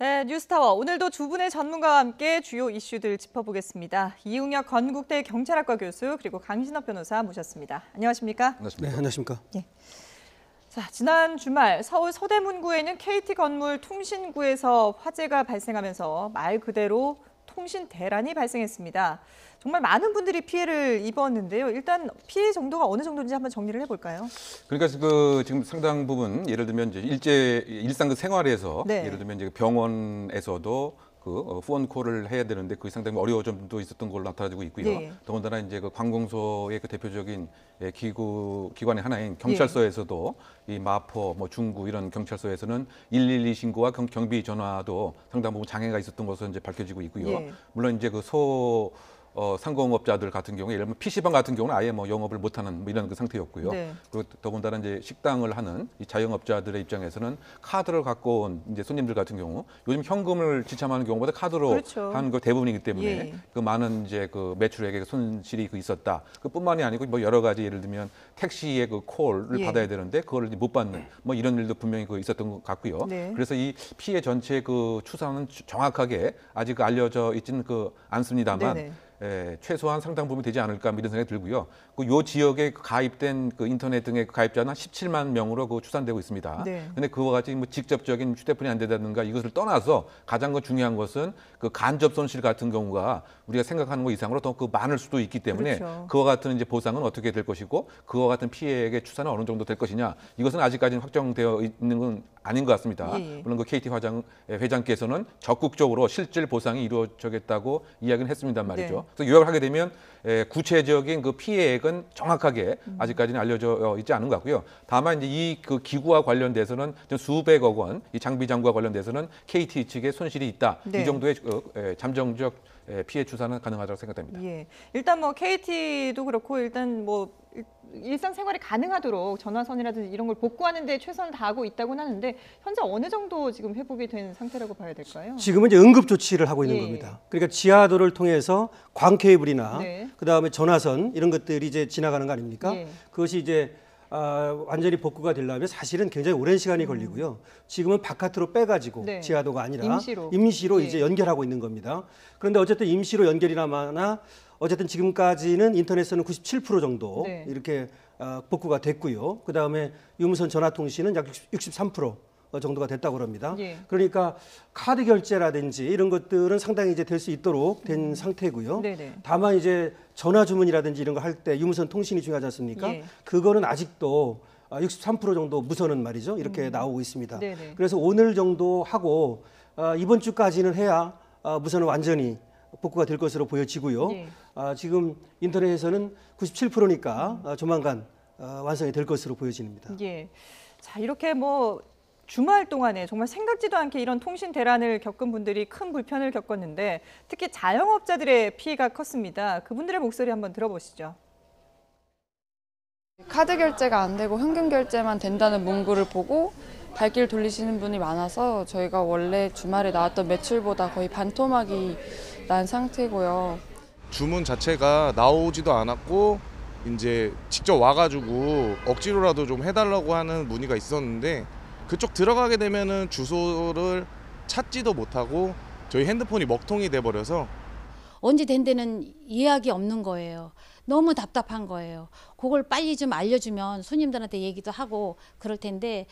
네, 뉴스타워 오늘도 두 분의 전문가와 함께 주요 이슈들 짚어보겠습니다. 이웅혁 건국대 경찰학과 교수 그리고 강신업 변호사 모셨습니다. 안녕하십니까? 안녕하십니까? 네, 안녕하십니까? 예. 자, 지난 주말 서울 서대문구에 있는 KT 건물 통신구에서 화재가 발생하면서 말 그대로 통신 대란이 발생했습니다. 정말 많은 분들이 피해를 입었는데요. 일단 피해 정도가 어느 정도인지 한번 정리를 해볼까요? 그러니까 지금 상당 부분 예를 들면 이제 일상 그 생활에서 네. 예를 들면 이제 병원에서도 후원콜을 해야 되는데 그게 상당히 어려운 점도 있었던 걸로 나타나고 있고요. 예. 더군다나 이제 그 관공서의 그 대표적인 기관의 하나인 경찰서에서도 이 마포, 중구 이런 경찰서에서는 112 신고와 경비 전화도 상당 부분 장애가 있었던 것으로 이제 밝혀지고 있고요. 예. 물론 이제 상공업자들 같은 경우에 예를 들면 PC방 같은 경우는 아예 영업을 못하는 이런 그 상태였고요. 네. 그리고 더군다나 이제 식당을 하는 이 자영업자들의 입장에서는 카드를 갖고 온 이제 손님들 같은 경우 요즘 현금을 지참하는 경우보다 카드로 그렇죠. 하는 거 대부분이기 때문에 예. 그 많은 이제 그 매출액의 손실이 있었다. 그뿐만이 아니고 여러 가지 예를 들면 택시의 그 콜을 예. 받아야 되는데 그걸 못 받는 이런 일도 분명히 있었던 것 같고요. 네. 그래서 이 피해 전체의 그 추산은 정확하게 아직 알려져 있지는 않습니다만. 네네. 최소한 상당 부분 되지 않을까 이런 생각이 들고요. 요 지역에 가입된 인터넷 등의 가입자는 한 17만 명으로 추산되고 있습니다. 네. 근데 그와 같이 직접적인 휴대폰이 안 된다든가 이것을 떠나서 가장 중요한 것은 그 간접 손실 같은 경우가 우리가 생각하는 것 이상으로 더 많을 수도 있기 때문에 그렇죠. 그와 같은 이제 보상은 어떻게 될 것이고 그와 같은 피해의 추산은 어느 정도 될 것이냐 이것은 아직까지는 확정되어 있는 건 아닌 것 같습니다. 예. 물론 KT 회장께서는 적극적으로 실질 보상이 이루어지겠다고 이야기는 했습니단 말이죠. 네. 그래서 요약을 하게 되면 구체적인 그 피해액은 정확하게 아직까지는 알려져 있지 않은 것 같고요. 다만 이제 이 기구와 관련돼서는 수백억 원, 이 장비 장구와 관련돼서는 KT 측에 손실이 있다. 네. 이 정도의 잠정적 피해 추산은 가능하다고 생각됩니다. 예. 일단 KT도 그렇고 일단 일상생활이 가능하도록 전화선이라든지 이런 걸 복구하는 데 최선을 다하고 있다고는 하는데 현재 어느 정도 지금 회복이 된 상태라고 봐야 될까요? 지금은 이제 응급 조치를 하고 있는 예. 겁니다. 그러니까 지하도를 통해서 광 케이블이나 네. 그다음에 전화선 이런 것들이 이제 지나가는 거 아닙니까? 예. 그것이 이제 완전히 복구가 되려면 사실은 굉장히 오랜 시간이 걸리고요. 지금은 바깥으로 빼가지고 네. 지하도가 아니라 임시로. 예. 이제 연결하고 있는 겁니다. 그런데 어쨌든 임시로 연결이나마나 어쨌든 지금까지는 인터넷에서는 97% 정도 네. 이렇게 복구가 됐고요. 그다음에 유무선 전화통신은 약 63% 정도가 됐다고 합니다. 예. 그러니까 카드 결제라든지 이런 것들은 상당히 이제 될 수 있도록 된 상태고요. 네네. 다만 이제 전화 주문이라든지 이런 거 할 때 유무선 통신이 중요하지 않습니까? 예. 그거는 아직도 63% 정도 무선은 말이죠. 이렇게 나오고 있습니다. 네네. 그래서 오늘 정도 하고 이번 주까지는 해야 무선은 완전히 복구가 될 것으로 보여지고요. 예. 지금 인터넷에서는 97%니까 조만간 완성이 될 것으로 보여집니다. 예. 자, 이렇게 주말 동안에 정말 생각지도 않게 이런 통신 대란을 겪은 분들이 큰 불편을 겪었는데 특히 자영업자들의 피해가 컸습니다. 그분들의 목소리 한번 들어보시죠. 카드 결제가 안 되고 현금 결제만 된다는 문구를 보고 발길 돌리시는 분이 많아서 저희가 원래 주말에 나왔던 매출보다 거의 반토막이 난 상태고요. 주문 자체가 나오지도 않았고 이제 직접 와가지고 억지로라도 좀 해달라고 하는 문의가 있었는데 그쪽 들어가게 되면은 주소를 찾지도 못하고 저희 핸드폰이 먹통이 돼버려서 언제 된 데는 예약이 없는 거예요. 너무 답답한 거예요. 그걸 빨리 좀 알려주면 손님들한테 얘기도 하고 그럴 텐데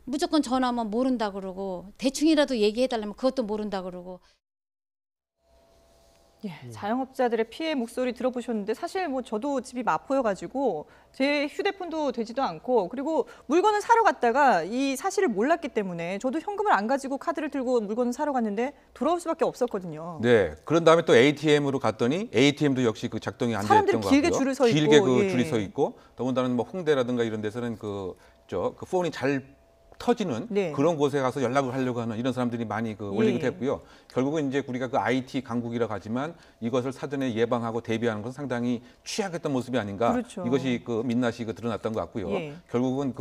무조건 전화하면 모른다 그러고 대충이라도 얘기해달라면 그것도 모른다 그러고. 예, 자영업자들의 피해 목소리 들어보셨는데 사실 저도 집이 마포여가지고 제 휴대폰도 되지도 않고 그리고 물건을 사러 갔다가 이 사실을 몰랐기 때문에 저도 현금을 안 가지고 카드를 들고 물건을 사러 갔는데 돌아올 수밖에 없었거든요. 네. 그런 다음에 또 ATM으로 갔더니 ATM도 역시 작동이 안 됐던 것 같고요. 사람들이 길게 줄을 서 있고. 길게 예. 줄이 서 있고 더군다나 홍대라든가 이런 데서는 폰이 잘 터지는 네. 그런 곳에 가서 연락을 하려고 하는 이런 사람들이 많이 올리기도 했고요. 결국은 이제 우리가 IT 강국이라고 하지만 이것을 사전에 예방하고 대비하는 것은 상당히 취약했던 모습이 아닌가. 그렇죠. 이것이 민낯이 드러났던 것 같고요. 예. 결국은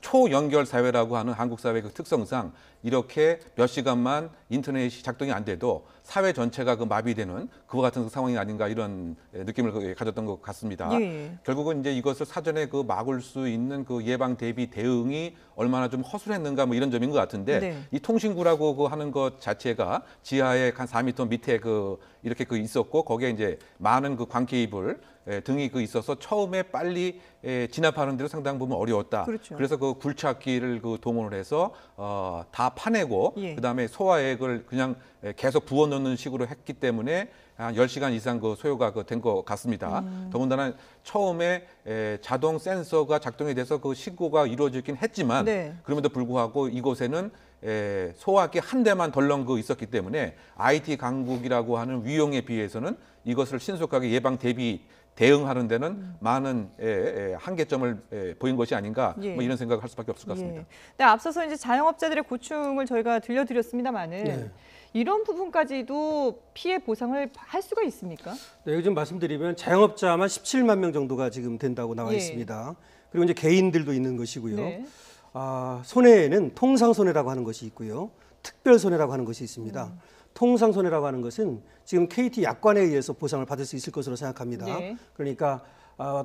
초연결 사회라고 하는 한국 사회의 그 특성상 이렇게 몇 시간만 인터넷이 작동이 안 돼도 사회 전체가 그 마비되는 그와 같은 그 상황이 아닌가 이런 느낌을 가졌던 것 같습니다. 예. 결국은 이제 이것을 사전에 그 막을 수 있는 그 예방 대비 대응이 얼마나 좀 허술했는가 뭐 이런 점인 것 같은데 네. 이 통신구라고 그 하는 것 자체가 지하에 한 4m 밑에 그 이렇게 그 있었고 거기에 이제 많은 그 광 케이블 등이 그 있어서 처음에 빨리 진압하는 데로 상당 부분 어려웠다. 그렇죠. 그래서 그 굴착기를 그 동원을 해서 다 파내고 예. 그다음에 소화액을 그냥 계속 부어넣는 식으로 했기 때문에 한 10시간 이상 그 소요가 된 것 같습니다. 더군다나 처음에 자동 센서가 작동이 돼서 그 신고가 이루어지긴 했지만 네. 그럼에도 불구하고 이곳에는 소화기 한 대만 덜렁 그 있었기 때문에 IT 강국이라고 하는 위용에 비해서는 이것을 신속하게 예방 대비 대응하는 데는 많은 한계점을 보인 것이 아닌가 예. 뭐 이런 생각을 할 수밖에 없을 것 같습니다. 예. 네, 앞서서 이제 자영업자들의 고충을 저희가 들려드렸습니다만은 네. 이런 부분까지도 피해 보상을 할 수가 있습니까? 네, 요즘 말씀드리면 자영업자만 17만 명 정도가 지금 된다고 나와 예. 있습니다. 그리고 이제 개인들도 있는 것이고요. 네. 손해에는 통상 손해라고 하는 것이 있고요. 특별 손해라고 하는 것이 있습니다. 통상 손해라고 하는 것은 지금 KT 약관에 의해서 보상을 받을 수 있을 것으로 생각합니다. 네. 그러니까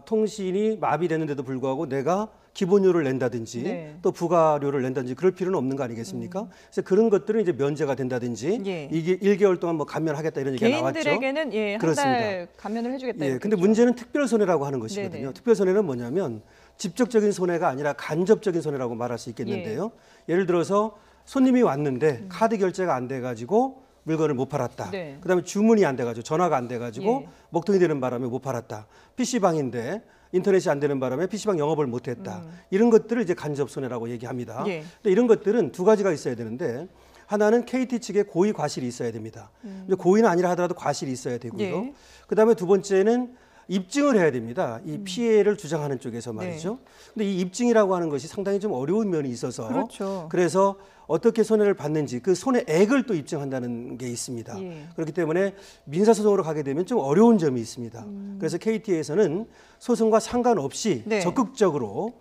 통신이 마비되는데도 불구하고 내가 기본료를 낸다든지 네. 또 부가료를 낸다든지 그럴 필요는 없는 거 아니겠습니까? 그래서 그런 것들은 이제 면제가 된다든지 예. 이게 1개월 동안 뭐 감면하겠다 이런 얘기가 나왔죠. 개인들에게는 예, 한 그렇습니다. 달 감면을 해주겠다. 예, 이렇게 근데 했죠. 문제는 특별 손해라고 하는 것이거든요. 네네. 특별 손해는 뭐냐면 직접적인 손해가 아니라 간접적인 손해라고 말할 수 있겠는데요. 예를 들어서 손님이 왔는데 카드 결제가 안 돼가지고 물건을 못 팔았다. 네. 그다음에 주문이 안 돼가지고 전화가 안 돼가지고 예. 먹통이 되는 바람에 못 팔았다. PC방인데 인터넷이 안 되는 바람에 PC방 영업을 못했다. 이런 것들을 이제 간접 손해라고 얘기합니다. 예. 근데 이런 것들은 두 가지가 있어야 되는데 하나는 KT 측에 고의 과실이 있어야 됩니다. 이제 고의는 아니라 하더라도 과실이 있어야 되고요. 예. 그다음에 두 번째는 입증을 해야 됩니다. 이 피해를 주장하는 쪽에서 말이죠. 근데 이 입증이라고 하는 것이 상당히 좀 어려운 면이 있어서 그렇죠. 그래서 어떻게 손해를 받는지 그 손해액을 또 입증한다는 게 있습니다. 예. 그렇기 때문에 민사소송으로 가게 되면 좀 어려운 점이 있습니다. 그래서 KT에서는 소송과 상관없이 네. 적극적으로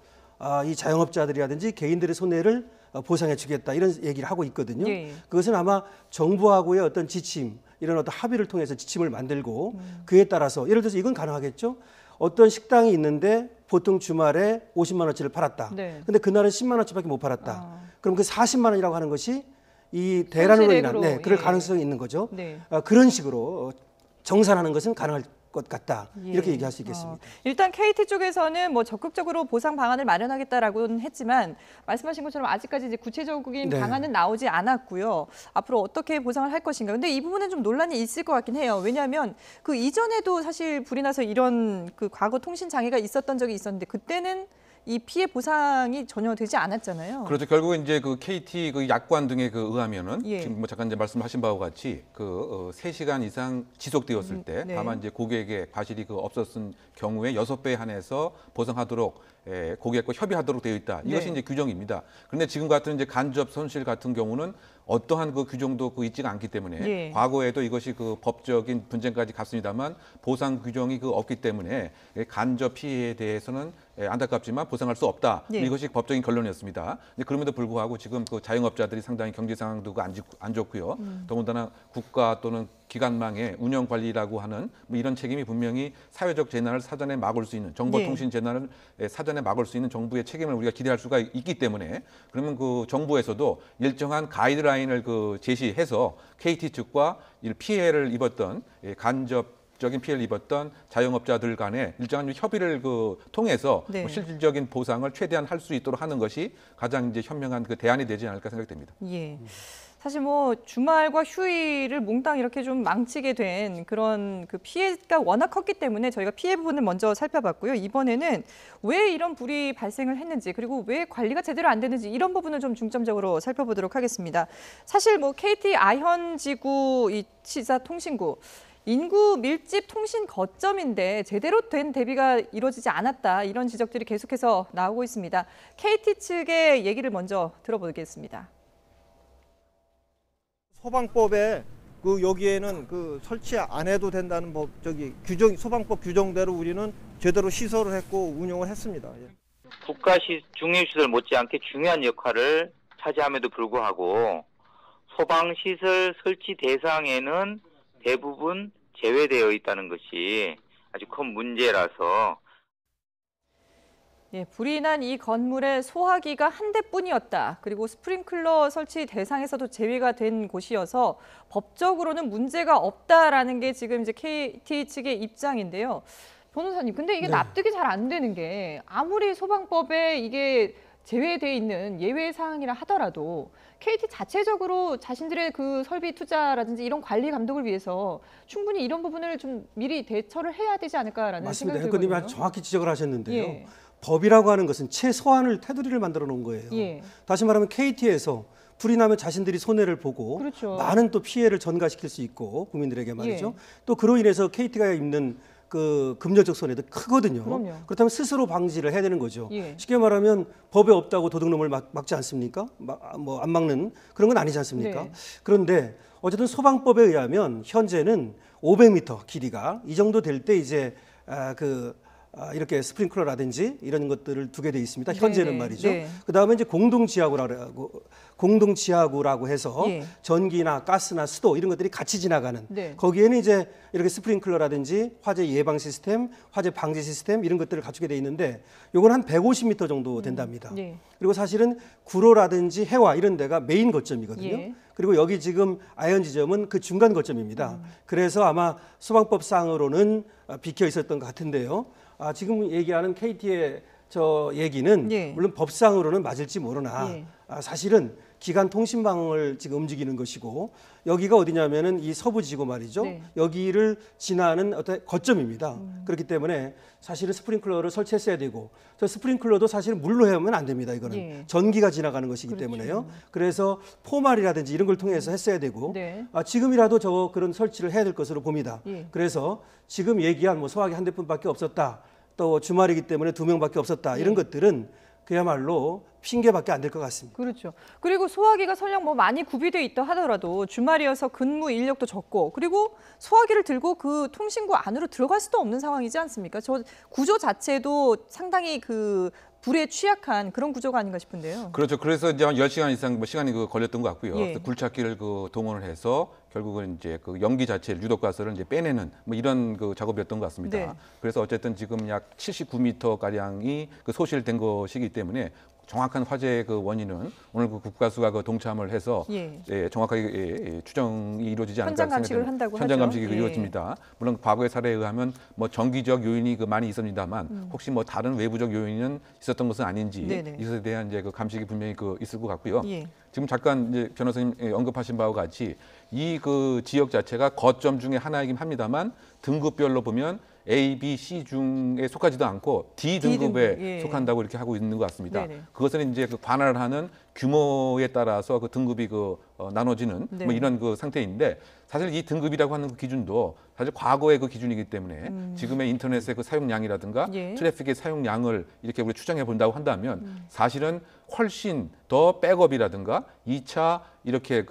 이 자영업자들이라든지 개인들의 손해를 보상해 주겠다 이런 얘기를 하고 있거든요. 예. 그것은 아마 정부하고의 어떤 지침 이런 어떤 합의를 통해서 지침을 만들고 그에 따라서 예를 들어서 이건 가능하겠죠. 어떤 식당이 있는데 보통 주말에 50만 원치를 팔았다. 네. 근데 그날은 10만 원치밖에 못 팔았다. 그럼 그 40만 원이라고 하는 것이 이 대란으로 인한 손실액으로, 그럴 예. 가능성이 있는 거죠. 네. 그런 식으로 정산하는 것은 가능할 것 같다. 예. 이렇게 얘기할 수 있겠습니다. 일단 KT 쪽에서는 뭐 적극적으로 보상 방안을 마련하겠다라고는 했지만 말씀하신 것처럼 아직까지 이제 구체적인 네. 방안은 나오지 않았고요. 앞으로 어떻게 보상을 할 것인가. 근데 이 부분은 좀 논란이 있을 것 같긴 해요. 왜냐하면 그 이전에도 사실 불이 나서 이런 그 과거 통신 장애가 있었던 적이 있었는데 그때는 이 피해 보상이 전혀 되지 않았잖아요. 그렇죠. 결국은 이제 그 KT 그 약관 등에 그 의하면은 예. 지금 뭐 잠깐 이제 말씀하신 바와 같이 그 3시간 이상 지속되었을 때 네. 다만 이제 고객의 과실이 그 없었은 경우에 6배에 한해서 보상하도록 고객과 협의하도록 되어 있다. 이것이 네. 이제 규정입니다. 그런데 지금 같은 이제 간접 손실 같은 경우는 어떠한 그 규정도 그 있지가 않기 때문에 예. 과거에도 이것이 그 법적인 분쟁까지 갔습니다만 보상 규정이 그 없기 때문에 간접 피해에 대해서는 안타깝지만 보상할 수 없다. 예. 이것이 법적인 결론이었습니다. 근데 그럼에도 불구하고 지금 그 자영업자들이 상당히 경제 상황도 안 좋고요. 더군다나 국가 또는 기관망의 운영 관리라고 하는 뭐 이런 책임이 분명히 사회적 재난을 사전에 막을 수 있는 정보통신 재난을 사전에 막을 수 있는 정부의 책임을 우리가 기대할 수가 있기 때문에 그러면 그 정부에서도 일정한 가이드라인을 그 제시해서 KT 측과 피해를 입었던 간접적인 피해를 입었던 자영업자들 간에 일정한 협의를 그 통해서 네. 뭐 실질적인 보상을 최대한 할 수 있도록 하는 것이 가장 이제 현명한 그 대안이 되지 않을까 생각됩니다. 예. 사실 뭐 주말과 휴일을 몽땅 이렇게 좀 망치게 된 그런 그 피해가 워낙 컸기 때문에 저희가 피해 부분을 먼저 살펴봤고요. 이번에는 왜 이런 불이 발생을 했는지 그리고 왜 관리가 제대로 안 되는지 이런 부분을 좀 중점적으로 살펴보도록 하겠습니다. 사실 뭐 KT 아현지구 이 치사 통신구 인구 밀집 통신 거점인데 제대로 된 대비가 이루어지지 않았다 이런 지적들이 계속해서 나오고 있습니다. KT 측의 얘기를 먼저 들어보겠습니다. 소방법에 그 여기에는 그 설치 안 해도 된다는 규정 소방법 규정대로 우리는 제대로 시설을 했고 운영을 했습니다. 국가 중립시설 못지않게 중요한 역할을 차지함에도 불구하고 소방시설 설치 대상에는 대부분 제외되어 있다는 것이 아주 큰 문제라서 예, 불이 난 이 건물의 소화기가 한 대뿐이었다. 그리고 스프링클러 설치 대상에서도 제외가 된 곳이어서 법적으로는 문제가 없다라는 게 지금 이제 KT 측의 입장인데요. 변호사님, 근데 이게 네. 납득이 잘 안 되는 게 아무리 소방법에 이게 제외돼 있는 예외 사항이라 하더라도 KT 자체적으로 자신들의 그 설비 투자라든지 이런 관리 감독을 위해서 충분히 이런 부분을 좀 미리 대처를 해야 되지 않을까라는 맞습니다. 생각이 앵커님이 들거든요. 아주 정확히 지적을 하셨는데요. 예. 법이라고 하는 것은 최소한을 테두리를 만들어 놓은 거예요. 예. 다시 말하면 KT에서 불이 나면 자신들이 손해를 보고 그렇죠. 많은 또 피해를 전가시킬 수 있고 국민들에게 말이죠. 예. 또 그로 인해서 KT가 입는 그 금전적 손해도 크거든요. 그럼요. 그렇다면 스스로 방지를 해야 되는 거죠. 예. 쉽게 말하면 법에 없다고 도둑놈을 막지 않습니까? 뭐 안 막는 그런 건 아니지 않습니까? 네. 그런데 어쨌든 소방법에 의하면 현재는 500m 길이가 이 정도 될 때 이제 이렇게 스프링클러라든지 이런 것들을 두게 돼 있습니다. 현재는 네, 말이죠. 네. 그다음에 이제 공동지하구라고 해서 예. 전기나 가스나 수도 이런 것들이 같이 지나가는 네. 거기에는 이제 이렇게 스프링클러라든지 화재 예방 시스템, 화재 방지 시스템 이런 것들을 갖추게 돼 있는데 요건 한 150m 정도 된답니다. 예. 그리고 사실은 구로라든지 해와 이런 데가 메인 거점이거든요. 예. 그리고 여기 지금 아현 지점은 그 중간 거점입니다. 그래서 아마 소방법상으로는 비켜 있었던 것 같은데요. 지금 얘기하는 KT의 저 얘기는 예. 물론 법상으로는 맞을지 모르나 예. 사실은 기간 통신망을 지금 움직이는 것이고 여기가 어디냐면은 이 서부지구 말이죠. 네. 여기를 지나는 어떤 거점입니다. 그렇기 때문에 사실은 스프링클러를 설치했어야 되고 저 스프링클러도 사실은 물로 해오면 안 됩니다. 이거는 예. 전기가 지나가는 것이기 그렇죠. 때문에요. 그래서 포말이라든지 이런 걸 통해서 했어야 되고 네. 지금이라도 그런 설치를 해야 될 것으로 봅니다. 예. 그래서 지금 얘기한 뭐 소화기 한 대뿐밖에 없었다. 또 주말이기 때문에 2명밖에 없었다. 이런 것들은 그야말로 핑계밖에 안 될 것 같습니다. 그렇죠. 그리고 소화기가 설령 뭐 많이 구비돼 있다 하더라도 주말이어서 근무 인력도 적고 그리고 소화기를 들고 그 통신구 안으로 들어갈 수도 없는 상황이지 않습니까? 저 구조 자체도 상당히 그 불에 취약한 그런 구조가 아닌가 싶은데요. 그렇죠. 그래서 이제 한 10시간 이상 뭐 시간이 걸렸던 것 같고요. 예. 그래서 굴착기를 동원을 해서 결국은 이제 그 연기 자체를 유독가스를 이제 빼내는 뭐 이런 그 작업이었던 것 같습니다. 네. 그래서 어쨌든 지금 약 79m 가량이 그 소실된 것이기 때문에 정확한 화재의 그 원인은 오늘 그 국가수가 그 동참을 해서 예. 정확하게 추정이 이루어지지 않을까 현장 감식을 생각됩니다. 한다고 현장 하죠. 감식이 예. 이루어집니다. 물론 과거의 사례에 의하면 뭐 정기적 요인이 그 많이 있습니다만 혹시 뭐 다른 외부적 요인은 있었던 것은 아닌지 네네. 이것에 대한 이제 그 감식이 분명히 있을 것 같고요. 예. 지금 잠깐 이제 변호사님 언급하신 바와 같이 이 그 지역 자체가 거점 중에 하나이긴 합니다만 등급별로 보면 A, B, C 중에 속하지도 않고 D 등급에 등급, 예. 속한다고 이렇게 하고 있는 것 같습니다. 네네. 그것은 이제 그 관할하는 규모에 따라서 그 등급이 나눠지는 네. 뭐 이런 그 상태인데 사실 이 등급이라고 하는 그 기준도 사실 과거의 그 기준이기 때문에 지금의 인터넷의 그 사용량이라든가 예. 트래픽의 사용량을 이렇게 우리 추정해 본다고 한다면 사실은 훨씬 더 백업이라든가 2차 이렇게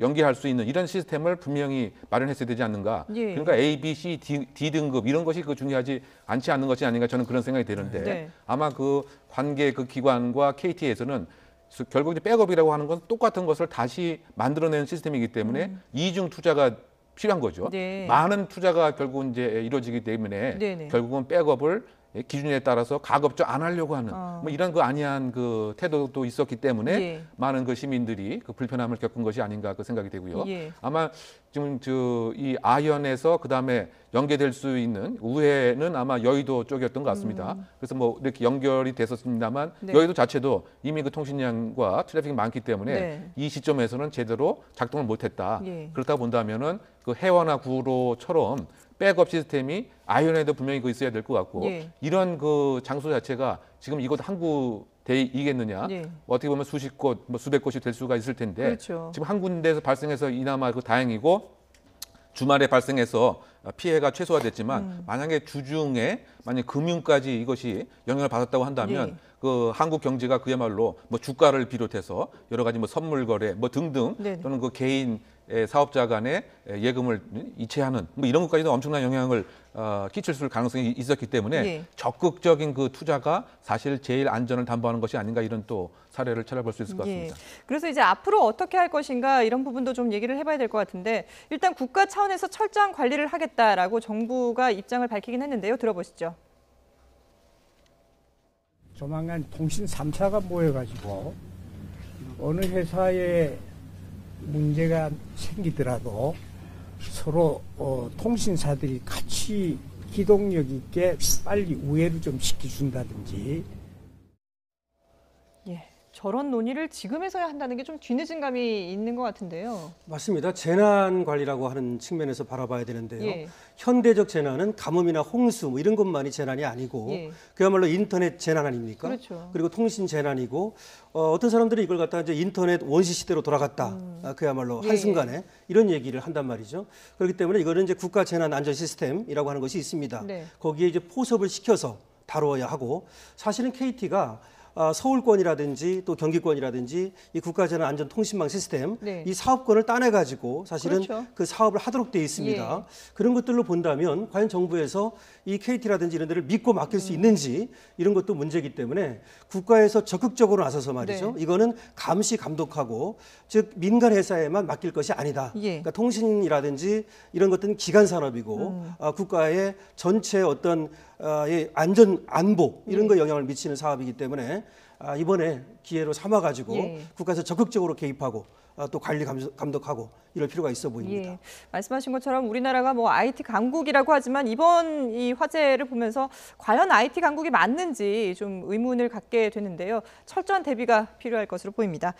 연계할 수 있는 이런 시스템을 분명히 마련했어야 되지 않는가. 예. 그러니까 A, B, C, D 등급 이런 것이 중요하지 않지 않는 것이 아닌가 저는 그런 생각이 드는데 네. 아마 그 관계 그 기관과 KT에서는 결국 이제 백업이라고 하는 건 똑같은 것을 다시 만들어내는 시스템이기 때문에 이중 투자가 필요한 거죠. 네. 많은 투자가 결국 이제 이루어지기 때문에 네네. 결국은 백업을 기준에 따라서 가급적 안 하려고 하는 뭐 이런 그 안이한 그 태도도 있었기 때문에 예. 많은 그 시민들이 그 불편함을 겪은 것이 아닌가 그 생각이 되고요. 예. 아마 지금 이 아현에서 그다음에 연계될 수 있는 우회는 아마 여의도 쪽이었던 것 같습니다. 그래서 뭐 이렇게 연결이 됐었습니다만 네. 여의도 자체도 이미 그 통신량과 트래픽이 많기 때문에 네. 이 시점에서는 제대로 작동을 못했다. 예. 그렇다 본다면은 그 해와나 구로처럼 백업 시스템이 아현에도 분명히 있어야 될 것 같고 예. 이런 그 장소 자체가 지금 이곳 한 군데이겠느냐 예. 어떻게 보면 수십 곳, 뭐 수백 곳이 될 수가 있을 텐데 그렇죠. 지금 한 군데에서 발생해서 이나마 다행이고 주말에 발생해서 피해가 최소화됐지만 만약에 주중에 만약 금융까지 이것이 영향을 받았다고 한다면 예. 그 한국 경제가 그야말로 뭐 주가를 비롯해서 여러 가지 뭐 선물 거래 뭐 등등 네네. 또는 그 개인 사업자 간의 예금을 이체하는 뭐 이런 것까지도 엄청난 영향을 끼칠 가능성이 있었기 때문에 예. 적극적인 그 투자가 사실 제일 안전을 담보하는 것이 아닌가 이런 또 사례를 찾아볼 수 있을 것 같습니다. 그래서 이제 앞으로 어떻게 할 것인가 이런 부분도 좀 얘기를 해봐야 될 것 같은데 일단 국가 차원에서 철저한 관리를 하겠다라고 정부가 입장을 밝히긴 했는데요. 들어보시죠. 조만간 통신 3사가 모여가지고 어느 회사에 문제가 생기더라도 서로 통신사들이 같이 기동력 있게 빨리 우회를 좀 시켜준다든지. 예, 저런 논의를 지금에서야 한다는 게 좀 뒤늦은 감이 있는 것 같은데요. 맞습니다. 재난 관리라고 하는 측면에서 바라봐야 되는데요. 예. 현대적 재난은 가뭄이나 홍수 뭐 이런 것만이 재난이 아니고 예. 그야말로 인터넷 재난 아닙니까? 그렇죠. 그리고 통신 재난이고 어떤 사람들이 이걸 갖다가 이제 인터넷 원시 시대로 돌아갔다. 그야말로 예. 한순간에 이런 얘기를 한단 말이죠. 그렇기 때문에 이거는 이제 국가 재난 안전 시스템이라고 하는 것이 있습니다. 네. 거기에 이제 포섭을 시켜서 다루어야 하고 사실은 KT가 서울권이라든지 또 경기권이라든지 이 국가재난안전통신망 시스템 네. 이 사업권을 따내 가지고 사실은 그렇죠. 그 사업을 하도록 돼 있습니다. 예. 그런 것들로 본다면 과연 정부에서 이 KT라든지 이런 데를 믿고 맡길 수 있는지 이런 것도 문제이기 때문에 국가에서 적극적으로 나서서 말이죠. 네. 이거는 감시 감독하고 즉 민간 회사에만 맡길 것이 아니다. 예. 그러니까 통신이라든지 이런 것들은 기간 산업이고 국가의 전체 어떤 이 안전 안보 이런 거 영향을 미치는 사업이기 때문에 이번에 기회로 삼아가지고 예. 국가에서 적극적으로 개입하고 또 관리 감독하고 이럴 필요가 있어 보입니다. 예, 말씀하신 것처럼 우리나라가 뭐 IT 강국이라고 하지만 이번 이 화재를 보면서 과연 IT 강국이 맞는지 좀 의문을 갖게 되는데요. 철저한 대비가 필요할 것으로 보입니다.